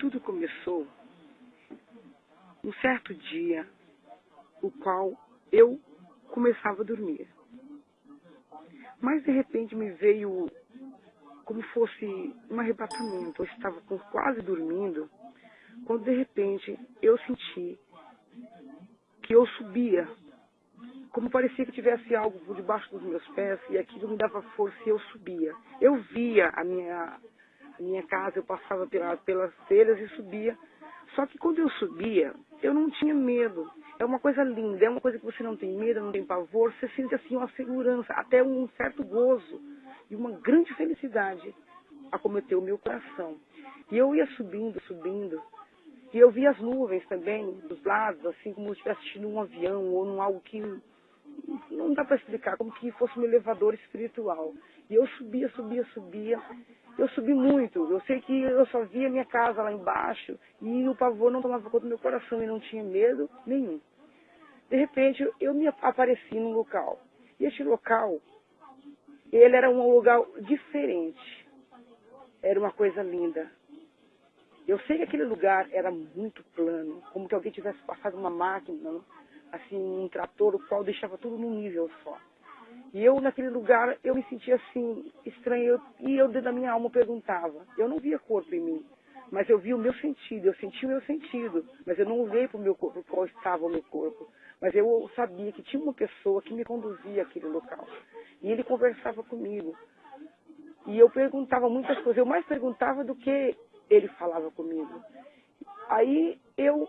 tudo começou um certo dia, o qual eu começava a dormir. Mas de repente me veio como fosse um arrebatamento. Eu estava quase dormindo, quando de repente eu senti que eu subia, como parecia que tivesse algo por debaixo dos meus pés, e aquilo me dava força e eu subia. Eu via a minha casa, eu passava pelas telhas e subia. Só que quando eu subia, eu não tinha medo. É uma coisa linda, é uma coisa que você não tem medo, não tem pavor, você sente assim uma segurança, até um certo gozo e uma grande felicidade acometeu o meu coração. E eu ia subindo, subindo, e eu via as nuvens também dos lados, assim como se estivesse assistindo um avião ou num algo que não dá para explicar, como que fosse um elevador espiritual. E eu subia, subia, subia. Eu subi muito. Eu sei que eu só via minha casa lá embaixo e o pavor não tomava conta do meu coração e não tinha medo nenhum. De repente, eu me apareci num local. E este local, ele era um lugar diferente. Era uma coisa linda. Eu sei que aquele lugar era muito plano, como que alguém tivesse passado uma máquina, assim, um trator, o qual deixava tudo num nível só. E eu, naquele lugar, eu me sentia assim, estranho, e eu dentro da minha alma perguntava. Eu não via corpo em mim, mas eu via o meu sentido, eu sentia o meu sentido, mas eu não olhei para o meu corpo, qual estava o meu corpo. Mas eu sabia que tinha uma pessoa que me conduzia àquele local. E ele conversava comigo. E eu perguntava muitas coisas, eu mais perguntava do que ele falava comigo. Aí eu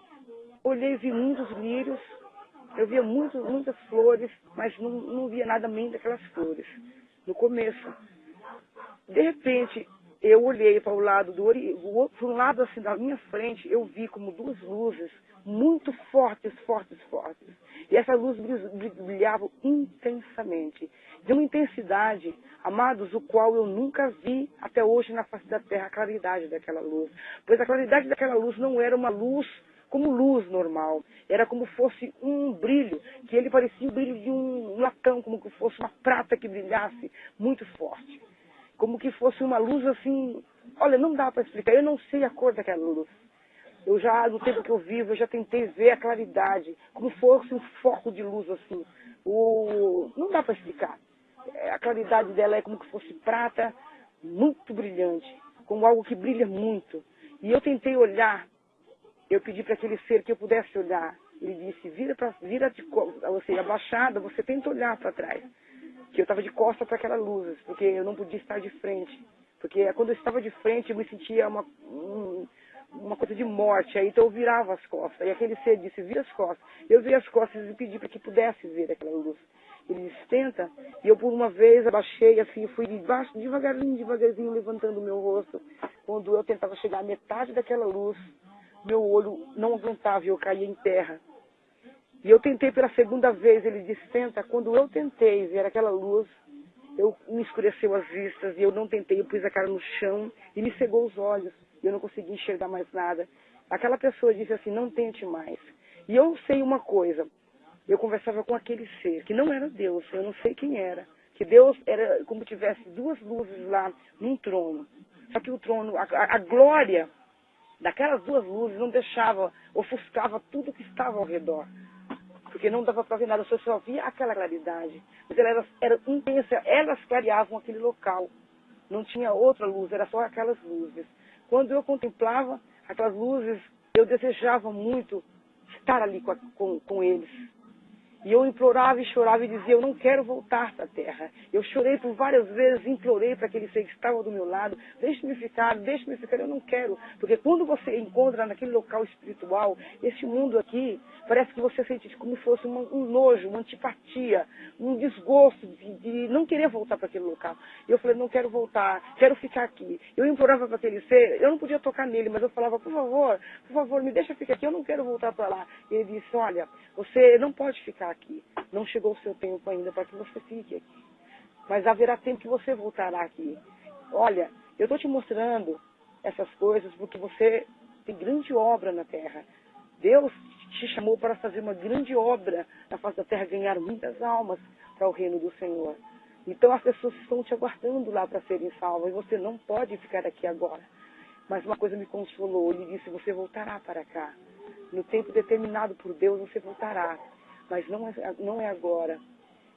olhei e vi muitos lírios, eu via muitas flores, mas não via nada além daquelas flores, no começo. De repente, eu olhei para o lado para um lado assim da minha frente, eu vi como duas luzes muito fortes, fortes, fortes. E essa luz brilhava intensamente, de uma intensidade, amados, o qual eu nunca vi até hoje na face da terra, a claridade daquela luz. Pois a claridade daquela luz não era uma luz como luz normal, era como fosse um brilho, que ele parecia o brilho de um latão, como que fosse uma prata que brilhasse muito forte. Como que fosse uma luz assim, olha, não dá para explicar, eu não sei a cor daquela luz. Eu já, no tempo que eu vivo, eu já tentei ver a claridade, como fosse um foco de luz assim. Não dá para explicar. A claridade dela é como que fosse prata, muito brilhante, como algo que brilha muito. E eu tentei olhar, eu pedi para aquele ser que eu pudesse olhar. Ele disse, vira de costas, você abaixada, você tenta olhar para trás. Que eu estava de costas para aquelas luzes, porque eu não podia estar de frente. Porque quando eu estava de frente, eu me sentia uma coisa de morte. Aí então eu virava as costas. E aquele ser disse, vira as costas. Eu vi as costas e pedi para que pudesse ver aquela luz. Ele disse, tenta. E eu por uma vez abaixei, assim, fui devagarzinho, levantando o meu rosto. Quando eu tentava chegar à metade daquela luz, meu olho não aguentava e eu caía em terra. E eu tentei pela segunda vez, ele disse, tenta. Quando eu tentei ver aquela luz, me escureceu as vistas e eu não tentei, eu pus a cara no chão e me cegou os olhos. E eu não consegui enxergar mais nada. Aquela pessoa disse assim, não tente mais. E eu sei uma coisa, eu conversava com aquele ser, que não era Deus, eu não sei quem era. Que Deus era como tivesse duas luzes lá num trono. Só que o trono, a glória daquelas duas luzes não deixava, ofuscava tudo que estava ao redor. Porque não dava para ver nada, você só via aquela claridade. Mas elas eram intensas, elas clareavam aquele local. Não tinha outra luz, era só aquelas luzes. Quando eu contemplava aquelas luzes, eu desejava muito estar ali com eles. E eu implorava e chorava e dizia, eu não quero voltar para a terra. Eu chorei por várias vezes, implorei para aquele ser que estava do meu lado, deixe-me ficar, eu não quero. Porque quando você encontra naquele local espiritual, esse mundo aqui, parece que você sente como se fosse um nojo, uma antipatia, um desgosto de não querer voltar para aquele local. E eu falei, não quero voltar, quero ficar aqui. Eu implorava para aquele ser, eu não podia tocar nele, mas eu falava, por favor, me deixa ficar aqui, eu não quero voltar para lá. E ele disse, olha, você não pode ficar aqui. Não chegou o seu tempo ainda para que você fique aqui. Mas haverá tempo que você voltará aqui. Olha, eu estou te mostrando essas coisas porque você tem grande obra na terra. Deus te chamou para fazer uma grande obra na face da terra, ganhar muitas almas para o reino do Senhor. Então as pessoas estão te aguardando lá para serem salvas e você não pode ficar aqui agora. Mas uma coisa me consolou, ele disse, você voltará para cá. No tempo determinado por Deus, você voltará. Mas não é agora.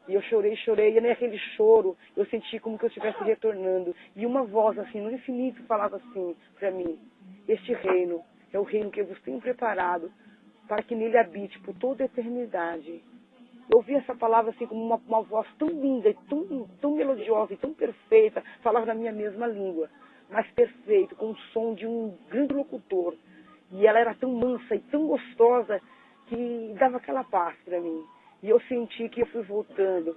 E eu chorei, e naquele choro eu senti como que eu estivesse retornando. E uma voz assim, no infinito, falava assim para mim, este reino é o reino que eu vos tenho preparado para que nele habite por toda a eternidade. Eu ouvi essa palavra assim como uma voz tão linda, tão melodiosa e tão perfeita, falava na minha mesma língua, mas perfeito, com o som de um grande locutor. E ela era tão mansa e tão gostosa que dava aquela paz para mim. E eu senti que eu fui voltando.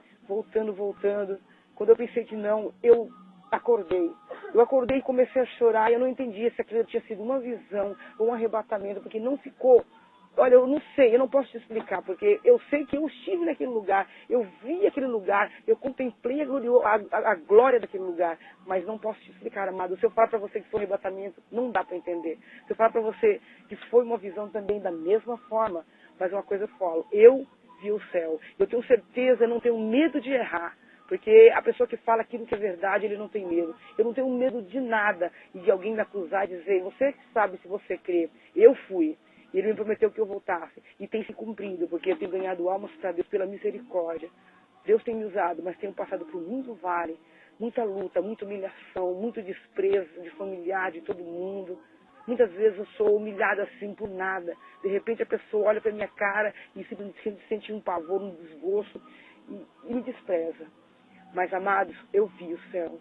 Quando eu pensei que não, eu acordei. Eu acordei e comecei a chorar e eu não entendia se aquilo tinha sido uma visão ou um arrebatamento, porque não ficou. Olha, eu não sei, eu não posso te explicar, porque eu sei que eu estive naquele lugar, eu vi aquele lugar, eu contemplei a glória daquele lugar, mas não posso te explicar, amado. Se eu falar para você que foi um arrebatamento, não dá para entender. Se eu falar para você que foi uma visão também da mesma forma, mas uma coisa eu falo, eu vi o céu. Eu tenho certeza, eu não tenho medo de errar. Porque a pessoa que fala aquilo que é verdade, ele não tem medo. Eu não tenho medo de nada e de alguém me acusar e dizer, você sabe se você crê. Eu fui. E ele me prometeu que eu voltasse. E tem se cumprido, porque eu tenho ganhado almas para Deus pela misericórdia. Deus tem me usado, mas tenho passado por muito vale, muita luta, muita humilhação, muito desprezo de familiar, de todo mundo. Muitas vezes eu sou humilhada assim por nada. De repente a pessoa olha para minha cara e simplesmente sente um pavor, um desgosto e me despreza. Mas, amados, eu vi o céu.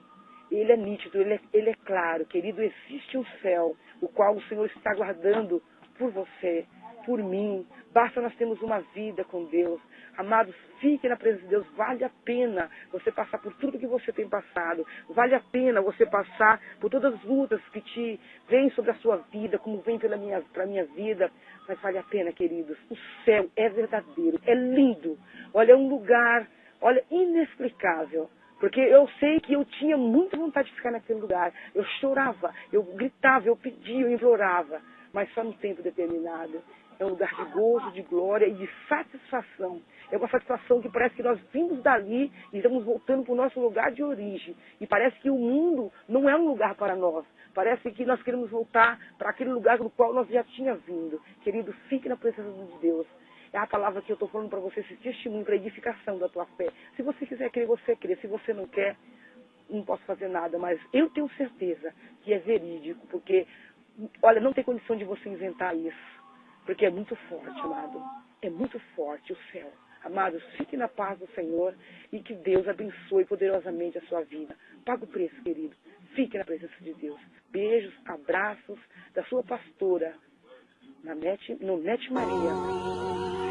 Ele é nítido, ele é claro. Querido, existe um céu, o qual o Senhor está guardando por você, por mim. Basta nós termos uma vida com Deus. Amados, fique na presença de Deus. Vale a pena você passar por tudo que você tem passado. Vale a pena você passar por todas as lutas que te vêm sobre a sua vida, como vem para a minha vida. Mas vale a pena, queridos. O céu é verdadeiro, é lindo. Olha, é um lugar, olha, inexplicável. Porque eu sei que eu tinha muita vontade de ficar naquele lugar. Eu chorava, eu gritava, eu pedia, eu implorava. Mas só no tempo determinado. É um lugar de gozo, de glória e de satisfação. É uma satisfação que parece que nós vimos dali e estamos voltando para o nosso lugar de origem. E parece que o mundo não é um lugar para nós. Parece que nós queremos voltar para aquele lugar no qual nós já tínhamos vindo. Querido, fique na presença de Deus. É a palavra que eu estou falando para você, esse testemunho para a edificação da tua fé. Se você quiser crer, você crê. Se você não quer, não posso fazer nada. Mas eu tenho certeza que é verídico, porque, olha, não tem condição de você inventar isso. Porque é muito forte, amado. É muito forte o céu. Amados, fique na paz do Senhor e que Deus abençoe poderosamente a sua vida. Paga o preço, querido. Fique na presença de Deus. Beijos, abraços da sua pastora, no Nete Maria.